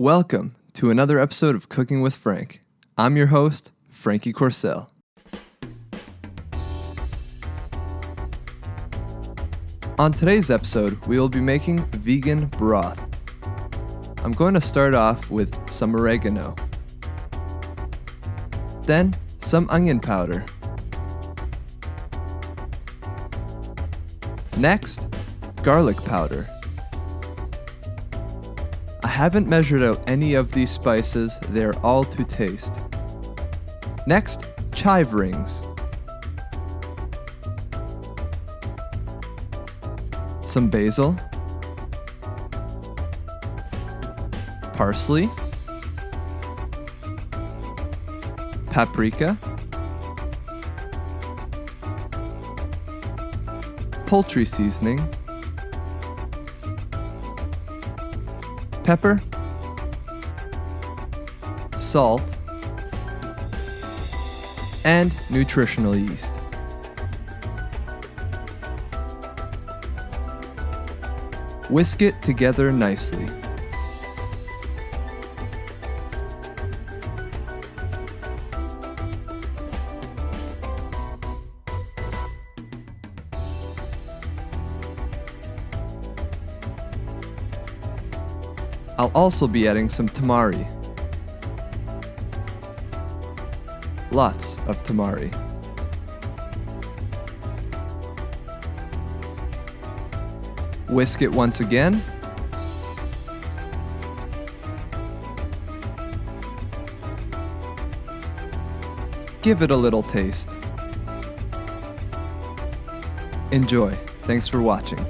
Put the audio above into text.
Welcome to another episode of Cooking with Frank. I'm your host, Frankie Corsell. On today's episode, we will be making vegan broth. I'm going to start off with some oregano, then some onion powder. Next, garlic powder. I haven't measured out any of these spices, they're all to taste. Next, chive rings. Some basil. Parsley. Paprika. Poultry seasoning. Pepper, salt, and nutritional yeast. Whisk it together nicely. I'll also be adding some tamari. Lots of tamari. Whisk it once again. Give it a little taste. Enjoy. Thanks for watching.